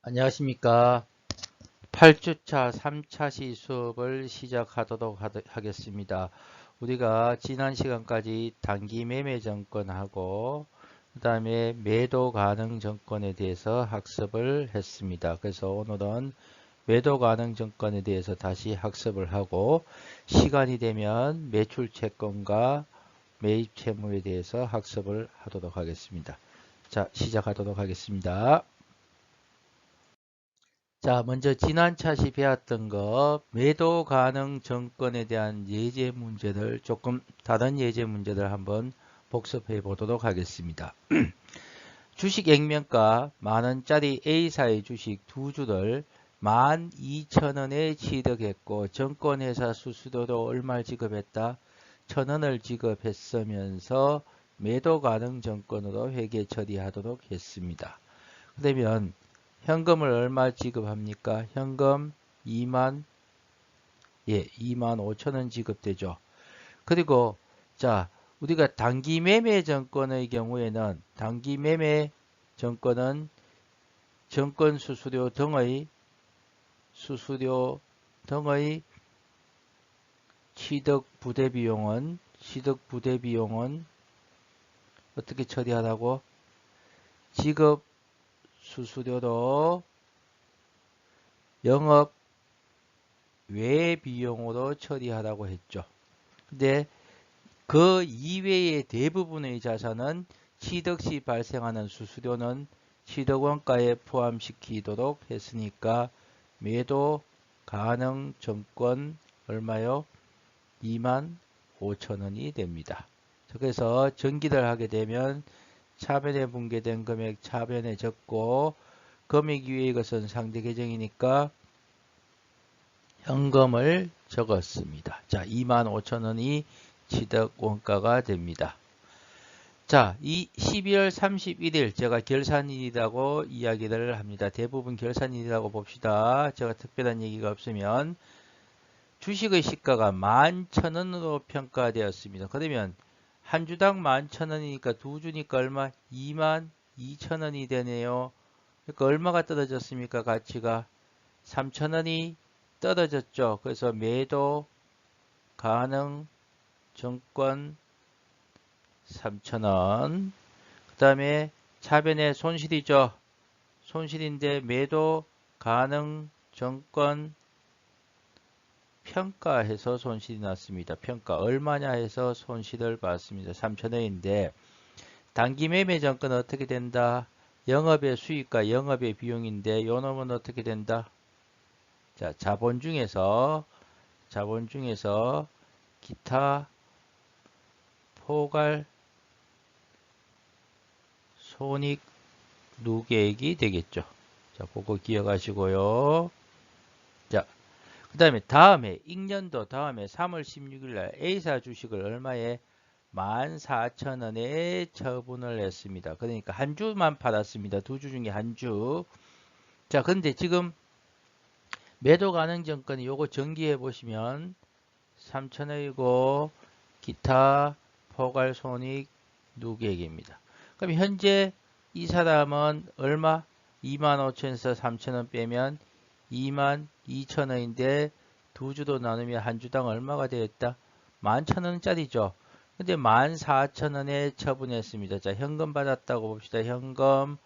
안녕하십니까. 8주차 3차시 수업을 시작하도록 하겠습니다. 우리가 지난 시간까지 단기 매매 정권하고 그 다음에 매도 가능 정권에 대해서 학습을 했습니다. 그래서 오늘은 매도 가능 정권에 대해서 다시 학습을 하고 시간이 되면 매출 채권과 매입 채무에 대해서 학습을 하도록 하겠습니다. 자, 시작하도록 하겠습니다. 자, 먼저 지난 차시 배웠던 거 매도 가능 정권에 대한 예제 문제들 조금 다른 예제 문제들 한번 복습해 보도록 하겠습니다. 주식 액면가 만원짜리 A사의 주식 두 주를 12,000원에 취득했고 정권회사 수수료도 얼마를 지급했다? 1,000원을 지급했으면서 매도 가능 정권으로 회계 처리하도록 했습니다. 그러면 현금을 얼마 지급합니까? 현금 2만 5천원 지급되죠. 그리고 자, 우리가 단기 매매 정권의 경우에는 단기 매매 정권은 정권 수수료 등의 취득 부대 비용은 어떻게 처리하라고? 지급 수수료도 영업 외 비용으로 처리하라고 했죠. 근데 그 이외의 대부분의 자산은 취득 시 발생하는 수수료는 취득 원가에 포함시키도록 했으니까 매도 가능 정권 얼마요? 25,000원이 됩니다. 그래서 전기를 하게 되면 차변에 분괴된 금액 차변에 적고 금액 위의 것은 상대 계정이니까 현금을 적었습니다. 자, 25,000원이 취득 원가가 됩니다. 자, 이 12월 31일 제가 결산일이라고 이야기를 합니다. 대부분 결산일이라고 봅시다. 제가 특별한 얘기가 없으면 주식의 시가가 11,000원으로 평가되었습니다. 그러면 한 주당 11,000원이니까 두 주니까 얼마? 22,000원이 되네요. 그러니까 얼마가 떨어졌습니까? 가치가 3,000원이 떨어졌죠. 그래서 매도 가능 정권 3,000원. 그 다음에 차변의 손실이죠. 손실인데 매도 가능 정권 평가해서 손실이 났습니다. 평가 얼마냐 해서 손실을 봤습니다. 3,000원인데 단기 매매 정권은 어떻게 된다? 영업의 수익과 영업의 비용인데 요 놈은 어떻게 된다? 자, 자본 중에서 기타 포괄 손익 누계액이 되겠죠. 자, 그거 기억하시고요. 자, 그 다음에 익년도 다음에 3월 16일 날 A사 주식을 얼마에 14,000원에 처분을 했습니다. 그러니까 한 주만 팔았습니다. 두 주 중에 한 주. 자, 근데 지금 매도 가능 정권이 요거 정기해 보시면 3,000원이고 기타 포괄 손익 누계액입니다. 그럼 현재 이 사람은 얼마? 25,000원에서 3,000원 빼면 22,000원인데 두 주도 나누면 한 주당 얼마가 되겠다? 11,000원짜리죠. 근데 14,000원에 처분했습니다. 자, 현금 받았다고 봅시다. 현금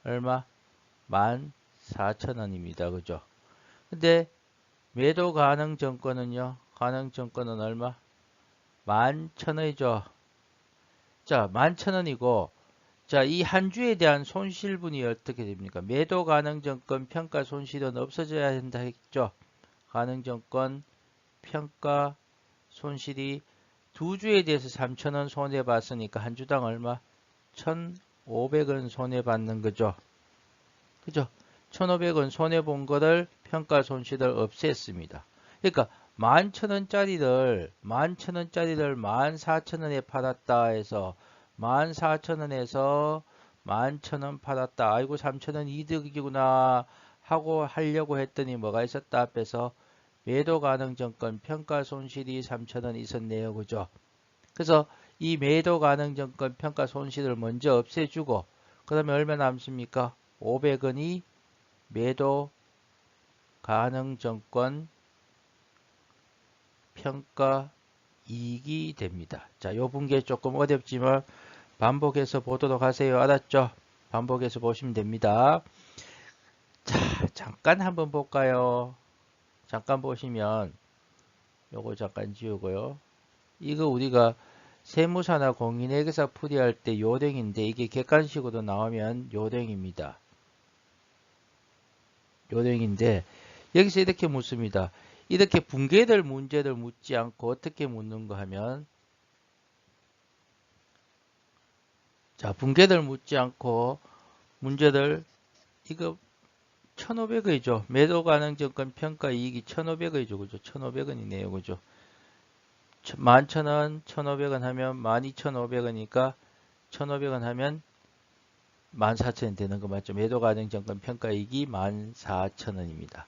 얼마? 14,000원입니다. 그죠? 근데 매도 가능 정권은요? 가능 정권은 얼마? 11,000원이죠. 자, 11,000원이고 자, 이 한 주에 대한 손실분이 어떻게 됩니까? 매도 가능 정권 평가 손실은 없어져야 한다 했죠. 가능 정권 평가 손실이 두 주에 대해서 3,000원 손해 봤으니까 한 주당 얼마? 1,500원 손해 받는 거죠. 그죠? 1,500원 손해 본 거를 평가 손실을 없앴습니다. 그러니까 11,000원짜리를 14,000원에 팔았다 해서 14,000원에서 11,000원 팔았다. 아이고 3,000원 이득이구나 하고 하려고 했더니 뭐가 있었다 앞에서 매도 가능 정권 평가 손실이 3,000원 있었네요. 그죠? 그래서 이 매도 가능 정권 평가 손실을 먼저 없애주고 그 다음에 얼마 남습니까? 500원이 매도 가능증권 평가 이익이 됩니다. 자, 요 분계 조금 어렵지만 반복해서 보도록 하세요. 알았죠? 반복해서 보시면 됩니다. 자, 잠깐 한번 볼까요? 잠깐 보시면 요거 잠깐 지우고요. 이거 우리가 세무사나 공인회계사 풀이할 때 요령인데 이게 객관식으로 나오면 요령입니다. 요령인데 여기서 이렇게 묻습니다. 이렇게 붕괴될 문제를 묻지 않고 어떻게 묻는가 하면 자, 붕괴될 묻지 않고 문제들 이거 1,500원이죠. 매도 가능 증권 평가 이익이 1,500원이죠. 그죠? 1,500원이네요. 그죠? 11,000원, 1,500원 하면 12,500원이니까 1,500원 하면 14,000원 되는 거 맞죠? 매도 가능 증권 평가 이익이 14,000원입니다.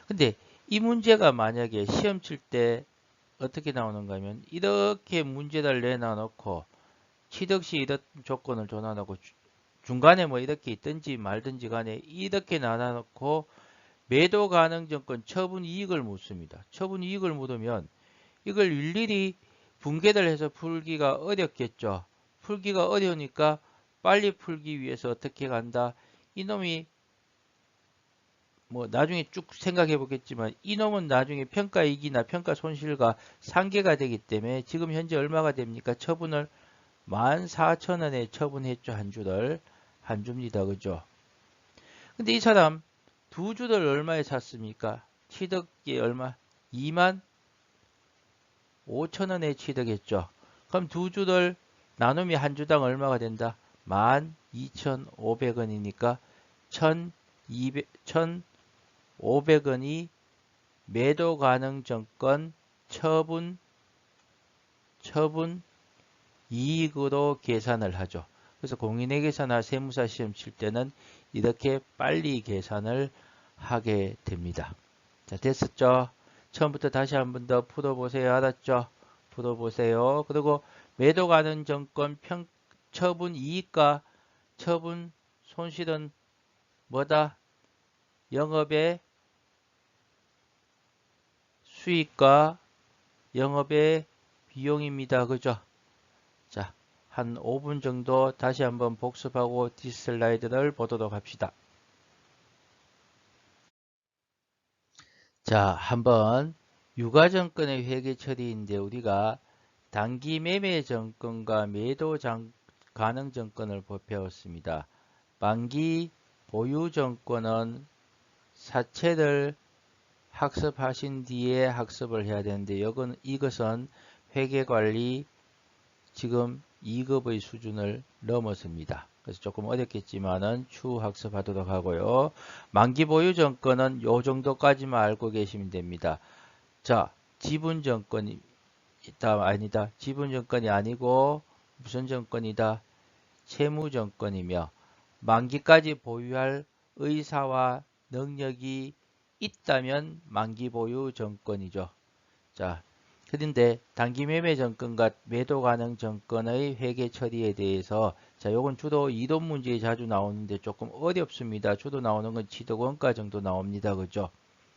근데 이 문제가 만약에 시험 칠 때 어떻게 나오는가 하면 이렇게 문제를 내놔놓고 취득시 이런 조건을 줘놔놓고 중간에 뭐 이렇게 있든지 말든지 간에 이렇게 나눠놓고 매도 가능 증권 처분 이익을 묻습니다. 처분 이익을 묻으면 이걸 일일이 분개를 해서 풀기가 어렵겠죠. 풀기가 어려우니까 빨리 풀기 위해서 어떻게 간다. 이놈이 뭐 나중에 쭉 생각해 보겠지만 이놈은 나중에 평가 이익이나 평가 손실과 상계가 되기 때문에 지금 현재 얼마가 됩니까? 처분을 14,000원에 처분했죠. 한 주입니다. 그죠? 근데 이 사람 두 주를 얼마에 샀습니까? 취득이 얼마? 25,000원에 취득했죠. 그럼 두 주를 나눔이 한 주당 얼마가 된다? 12,500원이니까 1,500원이 매도 가능 증권 처분 이익으로 계산을 하죠. 그래서 공인회계사나 세무사 시험 칠 때는 이렇게 빨리 계산을 하게 됩니다. 자, 됐었죠? 처음부터 다시 한 번 더 풀어보세요. 알았죠? 풀어보세요. 그리고 매도 가능 증권 처분 이익과 처분 손실은 뭐다? 영업의 수익과 영업의 비용입니다. 그죠? 자, 한 5분 정도 다시 한번 복습하고 뒷슬라이드를 보도록 합시다. 자, 한번 유가증권의 회계 처리인데 우리가 단기 매매 증권과 매도 가능 증권을 배웠습니다. 만기 보유 증권은 사채를 학습하신 뒤에 학습을 해야 되는데 이것은 회계관리 지금 2급의 수준을 넘었습니다. 그래서 조금 어렵겠지만은 추후 학습하도록 하고요. 만기 보유 정권은 요 정도까지만 알고 계시면 됩니다. 자, 지분 정권이 있다 아니다. 지분 정권이 아니고 무슨 정권이다? 채무 정권이며 만기까지 보유할 의사와 능력이 있다면 만기 보유 정권이죠. 자, 그런데 단기 매매 정권과 매도 가능 정권의 회계 처리에 대해서 자, 요건 주로 이론 문제에 자주 나오는데 조금 어렵습니다. 주로 나오는 건 취득 원가 정도 나옵니다. 그죠?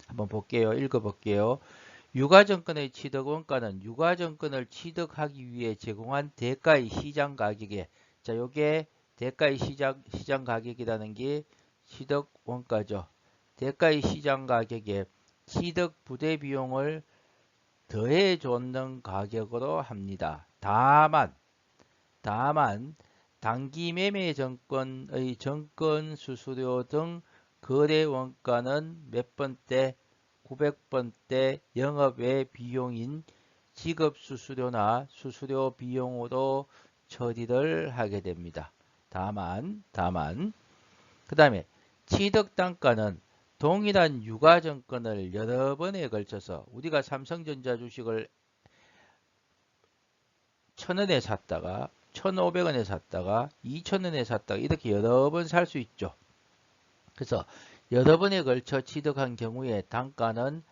한번 볼게요. 읽어볼게요. 유가증권의 취득 원가는 유가증권을 취득하기 위해 제공한 대가의 시장 가격에 자, 요게 대가의 시장 가격이라는 게 취득 원가죠. 대가의 시장 가격에 취득 부대 비용을 더해 줬는 가격으로 합니다. 다만 단기 매매 정권의 정권 수수료 등 거래 원가는 몇 번대 900번대 영업외 비용인 지급 수수료나 수수료 비용으로 처리를 하게 됩니다. 다만 그 다음에 취득 단가는 동일한 유가증권을 여러 번에 걸쳐서 우리가 삼성전자 주식을 1,000원에 샀다가 1,500원에 샀다가 2,000원에 샀다가 이렇게 여러 번 살 수 있죠. 그래서 여러 번에 걸쳐 취득한 경우에 단가는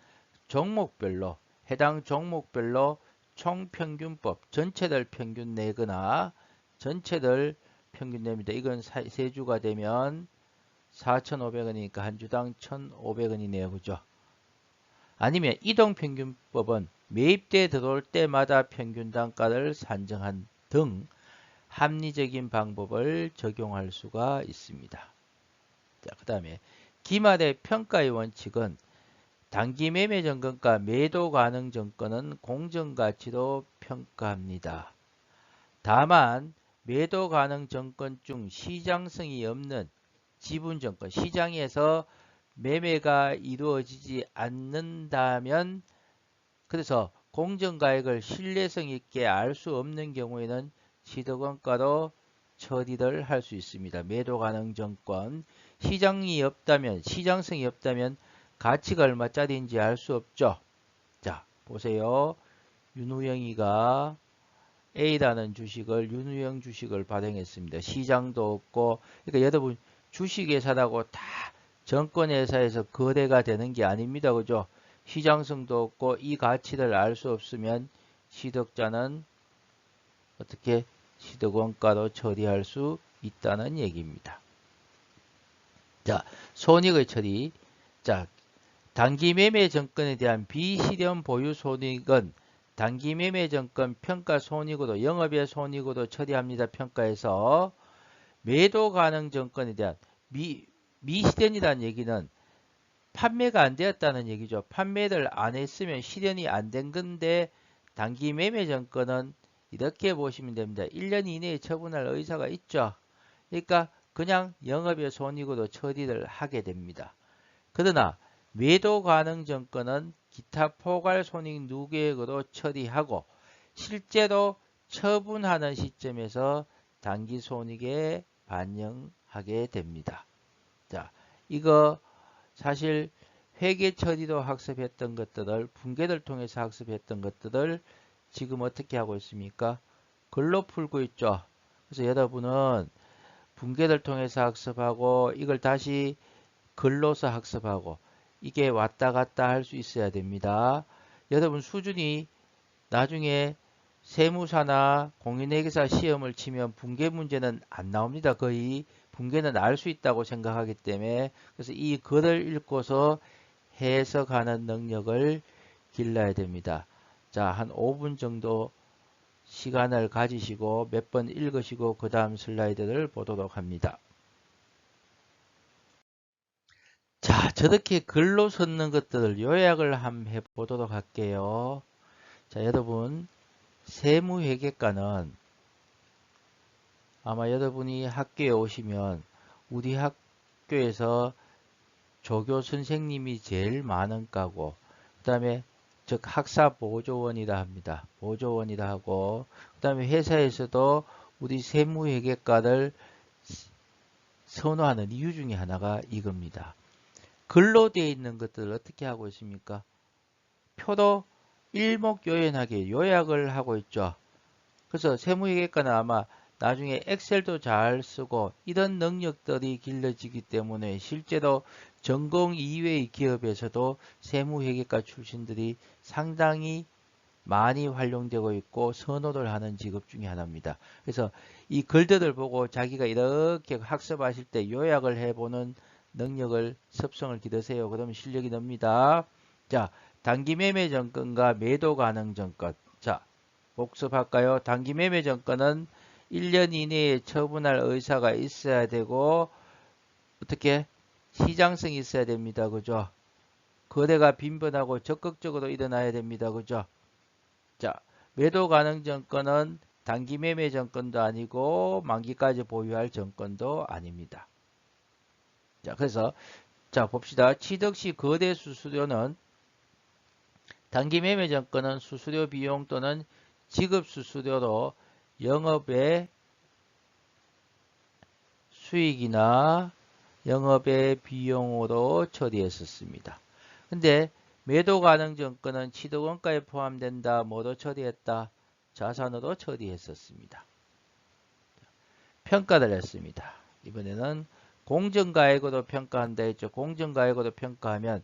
종목별로 해당 종목별로 총평균법 전체를 평균 내거나 전체를 평균 냅니다. 이건 세 주가 되면 4,500원이니까 한 주당 1,500원이네요. 그죠? 아니면 이동평균법은 매입대 들어올 때마다 평균 단가를 산정한 등 합리적인 방법을 적용할 수가 있습니다. 자, 그 다음에 기말의 평가의 원칙은 단기 매매 정권과 매도 가능 정권은 공정가치로 평가합니다. 다만 매도 가능 정권 중 시장성이 없는 지분 정권, 시장에서 매매가 이루어지지 않는다면, 그래서 공정가액을 신뢰성 있게 알 수 없는 경우에는 취득원가로 처리를 할 수 있습니다. 매도 가능 정권, 시장이 없다면, 시장성이 없다면 가치가 얼마짜리인지 알 수 없죠. 자, 보세요. 윤우영이가 A라는 주식을, 윤우영 주식을 발행했습니다. 시장도 없고, 그러니까 여러분 주식회사라고 다 정권회사에서 거래가 되는 게 아닙니다. 그죠? 시장성도 없고 이 가치를 알 수 없으면 취득자는 어떻게 취득원가로 처리할 수 있다는 얘기입니다. 자, 손익의 처리. 자, 단기 매매 정권에 대한 비실현 보유 손익은 단기 매매 정권 평가 손익으로, 영업의 손익으로 처리합니다. 평가에서 매도 가능 정권에 대한 미실현이라는 얘기는 판매가 안 되었다는 얘기죠. 판매를 안 했으면 실현이 안 된 건데, 단기 매매 정권은 이렇게 보시면 됩니다. 1년 이내에 처분할 의사가 있죠. 그러니까 그냥 영업의 손익으로 처리를 하게 됩니다. 그러나 매도 가능 정권은 기타 포괄 손익 누계액으로 처리하고 실제로 처분하는 시점에서 단기 손익에 반영하게 됩니다. 자, 이거 사실 회계 처리로 학습했던 것들을, 분계를 통해서 학습했던 것들을 지금 어떻게 하고 있습니까? 글로 풀고 있죠. 그래서 여러분은 분계를 통해서 학습하고 이걸 다시 글로서 학습하고 이게 왔다 갔다 할 수 있어야 됩니다. 여러분 수준이 나중에 세무사나 공인회계사 시험을 치면 분계 문제는 안 나옵니다. 거의 분계는 알 수 있다고 생각하기 때문에, 그래서 이 글을 읽고서 해석하는 능력을 길러야 됩니다. 자, 한 5분 정도 시간을 가지시고 몇 번 읽으시고 그 다음 슬라이드를 보도록 합니다. 자, 저렇게 글로 쓰는 것들을 요약을 한번 해보도록 할게요. 자, 여러분 세무회계과는 아마 여러분이 학교에 오시면 우리 학교에서 조교 선생님이 제일 많은 과고, 그 다음에 즉 학사 보조원이라 합니다. 보조원이라 하고, 그 다음에 회사에서도 우리 세무회계과를 선호하는 이유 중에 하나가 이겁니다. 글로 되어 있는 것들을 어떻게 하고 있습니까? 표도 일목요연하게 요약을 하고 있죠. 그래서 세무회계과는 아마 나중에 엑셀도 잘 쓰고 이런 능력들이 길러지기 때문에 실제로 전공 이외의 기업에서도 세무회계과 출신들이 상당히 많이 활용되고 있고 선호를 하는 직업 중에 하나입니다. 그래서 이 글들을 보고 자기가 이렇게 학습하실 때 요약을 해보는 능력을, 습성을 기르세요. 그러면 실력이 늡니다. 자, 단기 매매 정권과 매도 가능 정권. 자, 복습할까요? 단기 매매 정권은 1년 이내에 처분할 의사가 있어야 되고, 어떻게? 시장성이 있어야 됩니다. 그죠? 거래가 빈번하고 적극적으로 일어나야 됩니다. 그죠? 자, 매도 가능 정권은 단기 매매 정권도 아니고 만기까지 보유할 정권도 아닙니다. 자, 그래서 자, 봅시다. 취득 시 거래 수수료는 단기 매매 정권은 수수료 비용 또는 지급 수수료로 영업의 수익이나 영업의 비용으로 처리했었습니다. 근데 매도 가능 정권은 취득원가에 포함된다. 뭐로 처리했다? 자산으로 처리했었습니다. 평가를 했습니다. 이번에는 공정가액으로 평가한다 했죠. 공정가액으로 평가하면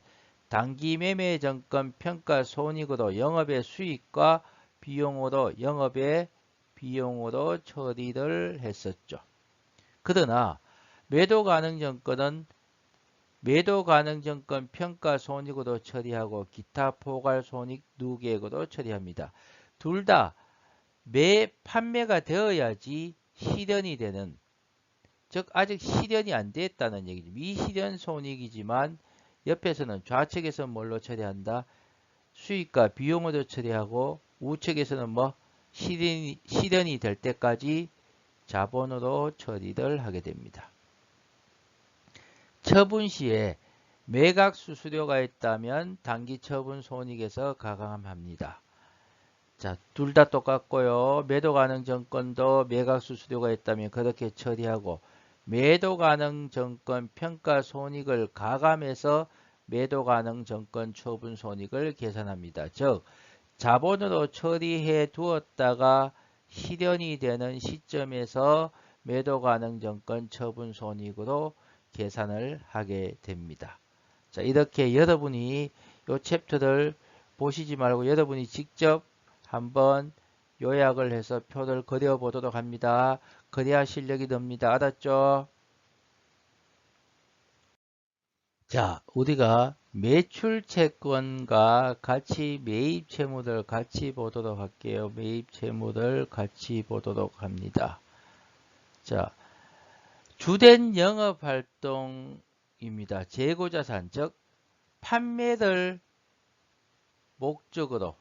단기 매매 정권 평가 손익으로 영업의 수익과 비용으로 영업의 비용으로 처리를 했었죠. 그러나 매도 가능 정권은 매도 가능 증권 평가 손익으로 처리하고 기타 포괄 손익 누계액으로 처리합니다. 둘 다 판매가 되어야지 실현이 되는, 즉 아직 실현이 안 됐다는 얘기죠. 미실현 손익이지만 옆에서는 좌측에서는 뭘로 처리한다? 수익과 비용으로 처리하고 우측에서는 뭐 실현이 될 때까지 자본으로 처리를 하게 됩니다. 처분 시에 매각 수수료가 있다면 단기 처분 손익에서 가감합니다. 자, 둘 다 똑같고요. 매도 가능 증권도 매각 수수료가 있다면 그렇게 처리하고 매도 가능 증권 평가 손익을 가감해서 매도 가능 증권 처분 손익을 계산합니다. 즉, 자본으로 처리해 두었다가 실현이 되는 시점에서 매도 가능 증권 처분 손익으로 계산을 하게 됩니다. 자, 이렇게 여러분이 이 챕터를 보시지 말고 여러분이 직접 한번 요약을 해서 표를 그려 보도록 합니다. 그래야 실력이 늡니다. 알았죠? 자, 우리가 매출 채권과 같이 매입 채무를 같이 보도록 할게요. 매입 채무를 같이 보도록 합니다. 자, 주된 영업 활동입니다. 재고자산, 즉 판매를 목적으로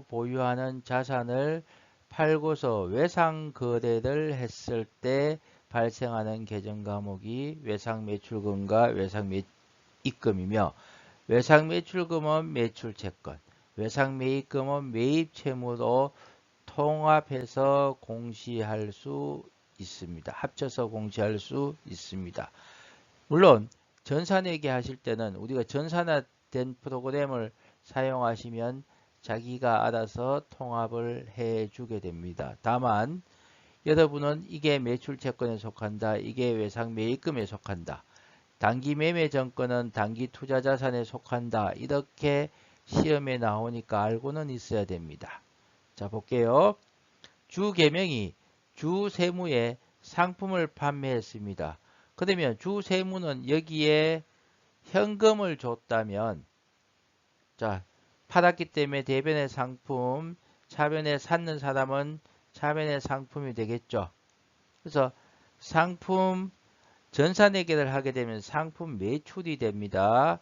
보유하는 자산을 팔고서 외상 거래를 했을 때 발생하는 계정 과목이 외상 매출금과 외상 매입금이며, 외상 매출금은 매출 채권, 외상 매입금은 매입 채무로 통합해서 공시할 수 있습니다. 합쳐서 공시할 수 있습니다. 물론 전산회계 하실 때는 우리가 전산화된 프로그램을 사용하시면 자기가 알아서 통합을 해 주게 됩니다. 다만 여러분은 이게 매출 채권에 속한다, 이게 외상 매입금에 속한다, 단기 매매 증권은 단기 투자 자산에 속한다, 이렇게 시험에 나오니까 알고는 있어야 됩니다. 자, 볼게요. 주 계명이 주 세무에 상품을 판매했습니다. 그러면 주 세무는 여기에 현금을 줬다면, 자, 팔았기 때문에 대변의 상품, 차변에 샀는 사람은 차변의 상품이 되겠죠. 그래서 상품 전산회계를 하게 되면 상품 매출이 됩니다.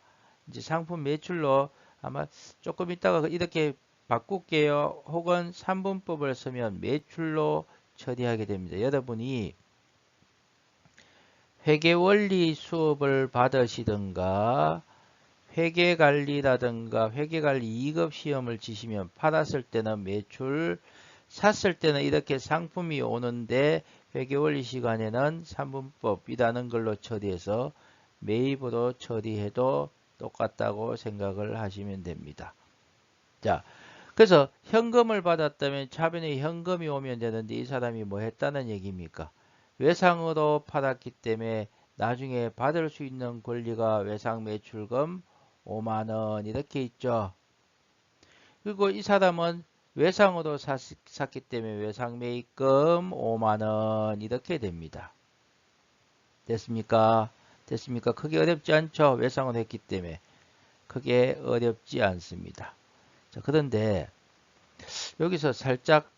이제 상품 매출로 아마 조금 있다가 이렇게 바꿀게요. 혹은 3분법을 쓰면 매출로 처리하게 됩니다. 여러분이 회계원리 수업을 받으시든가 회계관리라든가 회계관리 2급 시험을 치시면 팔았을 때는 매출, 샀을 때는 이렇게 상품이 오는데 회계원리 시간에는 3분법이라는 걸로 처리해서 매입으로 처리해도 똑같다고 생각을 하시면 됩니다. 자, 그래서 현금을 받았다면 차변에 현금이 오면 되는데 이 사람이 뭐 했다는 얘기입니까? 외상으로 팔았기 때문에 나중에 받을 수 있는 권리가 외상 매출금 5만원 이렇게 있죠. 그리고 이 사람은 외상으로 샀기 때문에 외상 매입금 5만원 이렇게 됩니다. 됐습니까? 됐습니까? 크게 어렵지 않죠? 외상을 했기 때문에 크게 어렵지 않습니다. 자, 그런데 여기서 살짝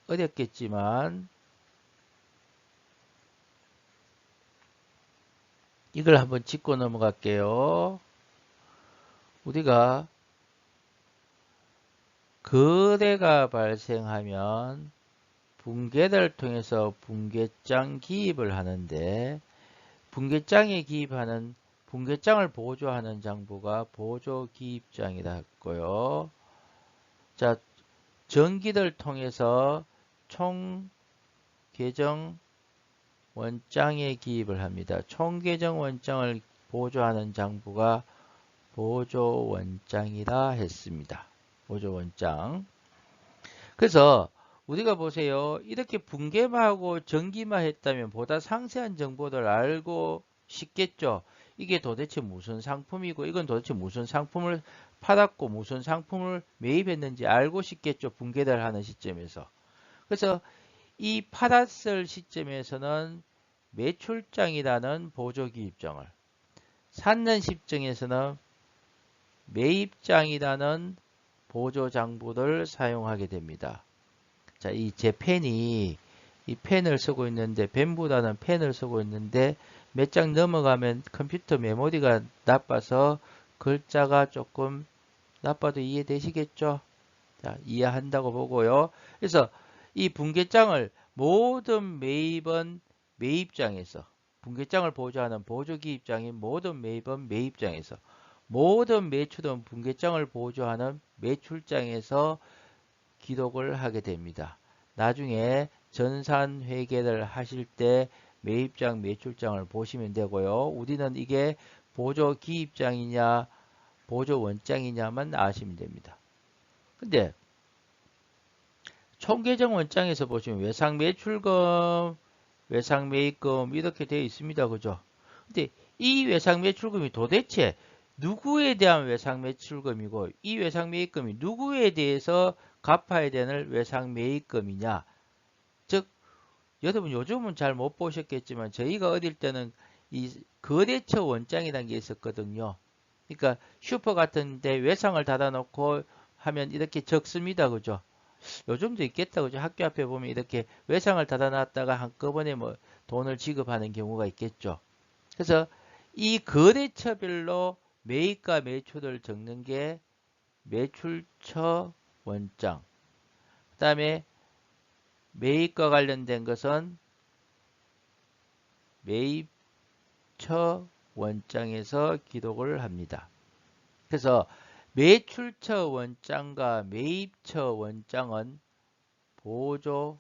어렵겠지만 이걸 한번 짚고 넘어갈게요. 우리가 거래가 발생하면 분계를 통해서 분계장 기입을 하는데, 분계장에 기입하는 분계장을 보조하는 장부가 보조기입장이라 했고요. 자, 정기를 통해서 총 계정 원장에 기입을 합니다. 총 계정 원장을 보조하는 장부가 보조원장이라 했습니다. 보조원장. 그래서 우리가 보세요. 이렇게 분계마하고 정기마 했다면 보다 상세한 정보를 알고 싶겠죠. 이게 도대체 무슨 상품이고 이건 도대체 무슨 상품을 팔았고 무슨 상품을 매입했는지 알고 싶겠죠. 분계를 하는 시점에서. 그래서 이 팔았을 시점에서는 매출장이라는 보조기입장을, 샀는 십증에서는 매입장이라는 보조장부를 사용하게 됩니다. 자, 제 펜이 이 펜을 쓰고 있는데 펜보다는 펜을 쓰고 있는데 몇 장 넘어가면 컴퓨터 메모리가 나빠서 글자가 조금 나빠도 이해되시겠죠? 자, 이해한다고 보고요. 그래서 이 분계장을 모든 매입은 매입장에서, 분계장을 보조하는 보조기입장인 모든 매입은 매입장에서, 모든 매출은 분계장을 보조하는 매출장에서 기록을 하게 됩니다. 나중에 전산 회계를 하실 때 매입장, 매출장을 보시면 되고요. 우리는 이게 보조 기입장이냐, 보조 원장이냐만 아시면 됩니다. 근데 총계정 원장에서 보시면 외상 매출금, 외상 매입금 이렇게 되어 있습니다. 그죠? 근데 이 외상 매출금이 도대체 누구에 대한 외상 매출금이고 이 외상 매입금이 누구에 대해서 갚아야 되는 외상 매입금이냐? 즉 여러분 요즘은 잘 못 보셨겠지만 저희가 어릴 때는 이 거래처 원장이라는 게 있었거든요. 그러니까 슈퍼 같은 데 외상을 닫아놓고 하면 이렇게 적습니다. 그죠? 요즘도 있겠다. 그죠? 학교 앞에 보면 이렇게 외상을 닫아놨다가 한꺼번에 뭐 돈을 지급하는 경우가 있겠죠. 그래서 이 거래처별로 매입과 매출을 적는 게 매출처 원장. 그 다음에 매입과 관련된 것은 매입처 원장에서 기록을 합니다. 그래서 매출처 원장과 매입처 원장은 보조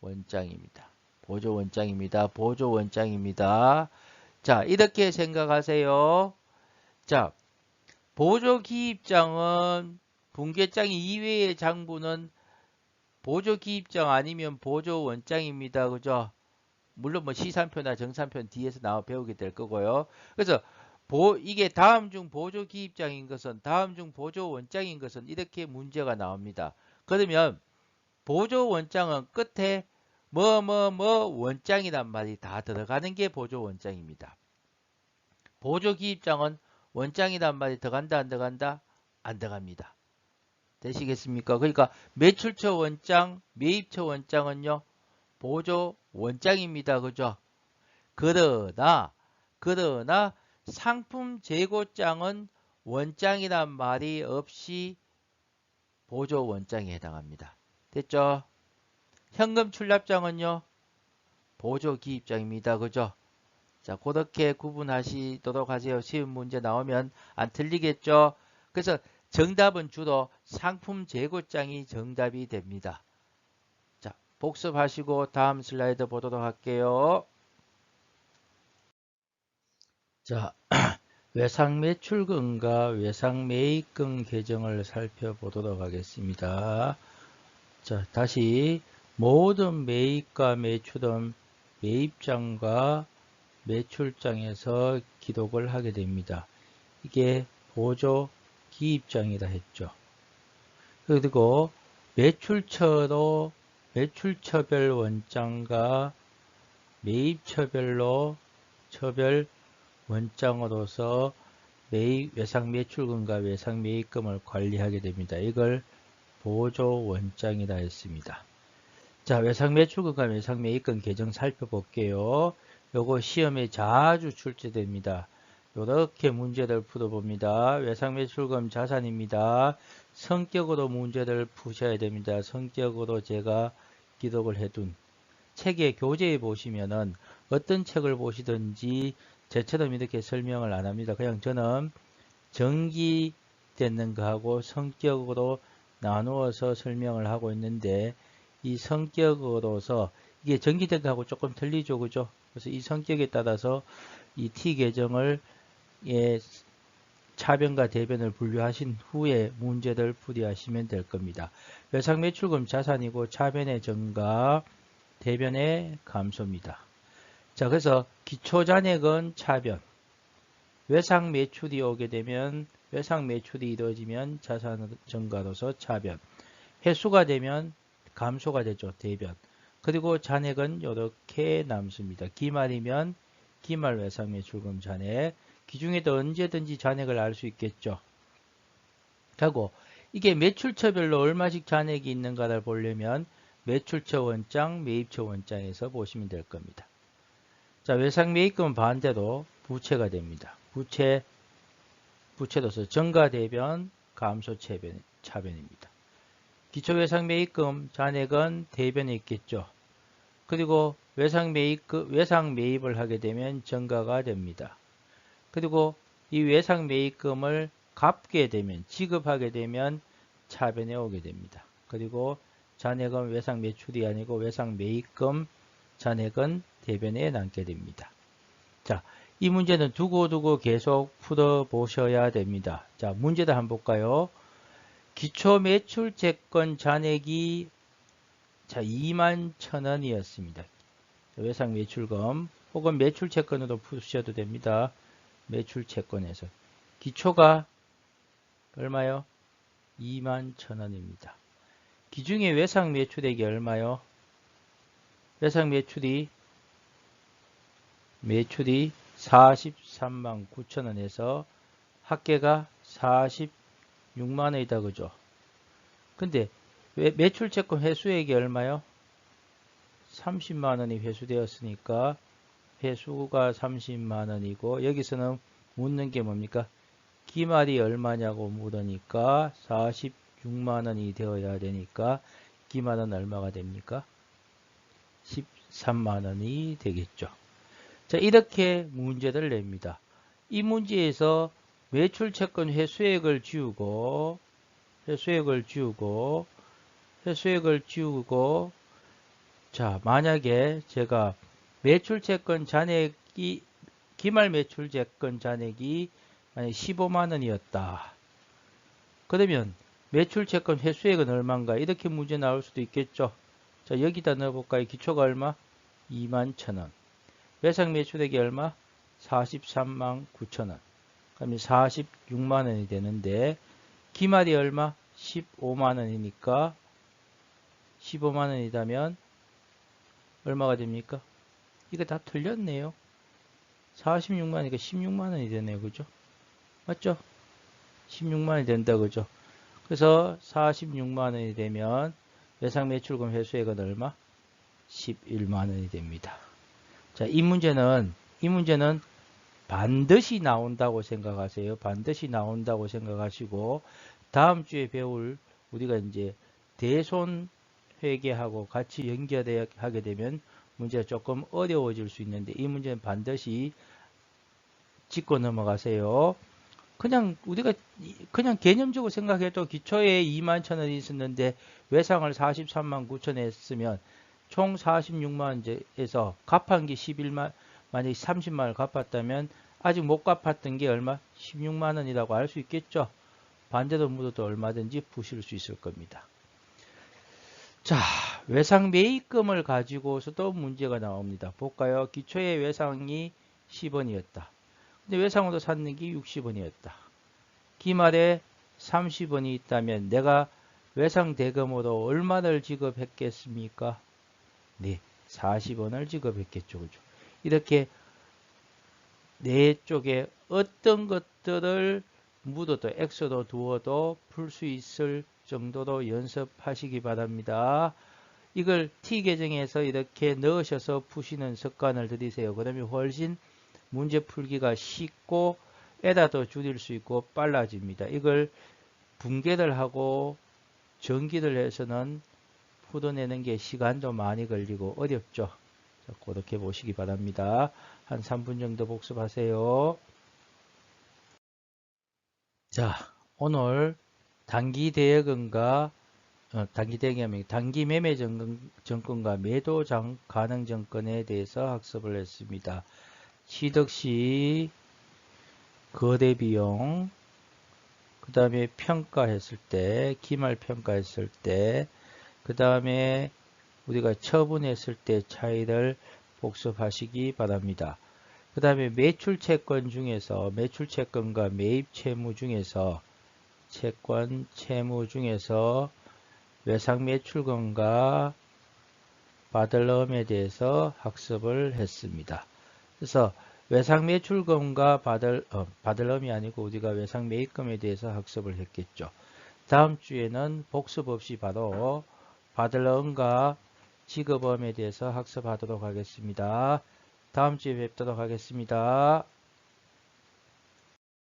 원장입니다. 보조 원장입니다. 보조 원장입니다. 자, 이렇게 생각하세요. 자, 보조 기입장은 분계장 이외의 장부는 보조 기입장 아니면 보조 원장입니다. 그죠? 물론 뭐 시산표나 정산표는 뒤에서 나와 배우게 될 거고요. 그래서 이게 다음 중 보조 기입장인 것은, 다음 중 보조 원장인 것은 이렇게 문제가 나옵니다. 그러면 보조 원장은 끝에 뭐 원장이란 말이 다 들어가는 게 보조 원장입니다. 보조 기입장은 원장이란 말이 들어간다 안 들어간다? 안 들어갑니다. 되시겠습니까? 그러니까 매출처 원장, 매입처 원장은요 보조 원장입니다. 그죠? 그러나 상품 재고장은 원장이란 말이 없이 보조 원장에 해당합니다. 됐죠? 현금 출납장은요 보조 기입장입니다. 그죠? 자, 그렇게 구분하시도록 하세요. 쉬운 문제 나오면 안 틀리겠죠? 그래서 정답은 주로 상품 재고장이 정답이 됩니다. 자, 복습하시고 다음 슬라이드 보도록 할게요. 자, 외상 매출금과 외상 매입금 계정을 살펴보도록 하겠습니다. 자, 다시 모든 매입과 매출은 매입장과 매출장에서 기록을 하게 됩니다. 이게 보조 기입장이라 했죠. 그리고 매출처로 매출처별 원장과 매입처별로 처별 원장으로서 외상 매출금과 외상 매입금을 관리하게 됩니다. 이걸 보조 원장이라 했습니다. 자, 외상 매출금과 외상 매입금 계정 살펴볼게요. 요거 시험에 자주 출제됩니다. 이렇게 문제를 풀어봅니다. 외상 매출금 자산입니다. 성격으로 문제를 푸셔야 됩니다. 성격으로 제가 기록을 해둔 책의 교재에 보시면은 어떤 책을 보시든지 저처럼 이렇게 설명을 안 합니다. 그냥 저는 전기되는 거하고 성격으로 나누어서 설명을 하고 있는데 이 성격으로서 이게 전기된 거하고 조금 틀리죠. 그죠? 그래서 이 성격에 따라서 이 T 계정을 차변과 대변을 분류하신 후에 문제를 풀이하시면 될 겁니다. 외상 매출금 자산이고 차변의 증가, 대변의 감소입니다. 자, 그래서 기초잔액은 차변, 외상 매출이 오게 되면 외상 매출이 이루어지면 자산 증가로서 차변, 회수가 되면 감소가 되죠. 대변. 그리고 잔액은 이렇게 남습니다. 기말이면 기말 외상 매출금 잔액. 기중에도 언제든지 잔액을 알 수 있겠죠. 하고 이게 매출처별로 얼마씩 잔액이 있는가를 보려면 매출처 원장, 매입처 원장에서 보시면 될 겁니다. 자, 외상 매입금은 반대로 부채가 됩니다. 부채로서 증가 대변, 감소 차변입니다. 기초 외상 매입금 잔액은 대변에 있겠죠. 그리고 외상 매입을 하게 되면 증가가 됩니다. 그리고 이 외상 매입금을 갚게 되면, 지급하게 되면 차변에 오게 됩니다. 그리고 잔액은 외상 매출이 아니고 외상 매입금 잔액은 대변에 남게 됩니다. 자, 이 문제는 두고두고 계속 풀어보셔야 됩니다. 자, 문제도 한번 볼까요? 기초 매출 채권 잔액이 21,000원이었습니다. 외상 매출금 혹은 매출 채권으로 푸셔도 됩니다. 매출 채권에서 기초가 얼마요? 21,000원입니다. 기중에 외상 매출액이 얼마요? 외상 매출이 43만 9천원에서 합계가 46만 원이다. 그죠? 근데 매출 채권 회수액이 얼마요? 30만 원이 회수되었으니까 회수가 30만 원이고, 여기서는 묻는 게 뭡니까? 기말이 얼마냐고 물으니까 46만 원이 되어야 되니까 기말은 얼마가 됩니까? 13만 원이 되겠죠. 자, 이렇게 문제를 냅니다. 이 문제에서 매출 채권 회수액을 지우고 자, 만약에 제가 매출 채권 잔액이 기말 매출 채권 잔액이 15만 원이었다. 그러면 매출 채권 회수액은 얼마인가? 이렇게 문제 나올 수도 있겠죠. 자, 여기다 넣어볼까요? 기초가 얼마? 21,000원. 외상 매출액이 얼마? 43만 9천원. 그러면 46만 원이 되는데, 기말이 얼마? 15만 원이니까 15만 원이라면 얼마가 됩니까? 이거 다 틀렸네요. 46만 원이니까 16만 원이 되네요. 그죠? 맞죠? 16만 원이 된다. 그죠? 그래서 46만 원이 되면 외상 매출금 회수액은 얼마? 11만 원이 됩니다. 자, 이 문제는 반드시 나온다고 생각하세요. 반드시 나온다고 생각하시고, 다음 주에 배울 우리가 이제 대손 회계하고 같이 연결하게 되면 문제가 조금 어려워질 수 있는데, 이 문제는 반드시 짚고 넘어가세요. 우리가 그냥 개념적으로 생각해도 기초에 21,000원이 있었는데 외상을 43만 9천 했으면 총 46만원에서 갚은 게 11만, 만약에 30만원을 갚았다면 아직 못 갚았던 게 얼마? 16만원이라고 알 수 있겠죠. 반대로 묻어도 얼마든지 푸실 수 있을 겁니다. 자, 외상 매입금을 가지고서도 문제가 나옵니다. 볼까요? 기초의 외상이 10원이었다. 근데 외상으로 샀는 게 60원이었다. 기말에 30원이 있다면 내가 외상 대금으로 얼마를 지급했겠습니까? 네, 40원을 지급했겠죠. 그죠? 이렇게 네 쪽에 어떤 것들을 묻어도 X로 두어도 풀 수 있을 정도로 연습하시기 바랍니다. 이걸 T계정에서 이렇게 넣으셔서 푸시는 습관을 들이세요. 그러면 훨씬 문제 풀기가 쉽고 에러도 줄일 수 있고 빨라집니다. 이걸 분개를 하고 전기를 해서는 풀어내는 게 시간도 많이 걸리고 어렵죠. 자, 그렇게 보시기 바랍니다. 한 3분 정도 복습하세요. 자, 오늘 단기 대여금과 단기 대여금이 단기 매매 정권과 매도 가능 정권에 대해서 학습을 했습니다. 취득시 거래 비용, 그 다음에 평가했을 때, 기말 평가했을 때, 그 다음에 우리가 처분했을 때 차이를 복습하시기 바랍니다. 그 다음에 매출채권 중에서 매출채권과 매입채무 중에서 채권 채무 중에서 외상매출금과 받을음에 대해서 학습을 했습니다. 그래서 외상 매출금과 받을음이 아니고 우리가 외상 매입금에 대해서 학습을 했겠죠. 다음 주에는 복습 없이 바로 받을음과 지급음에 대해서 학습하도록 하겠습니다. 다음 주에 뵙도록 하겠습니다.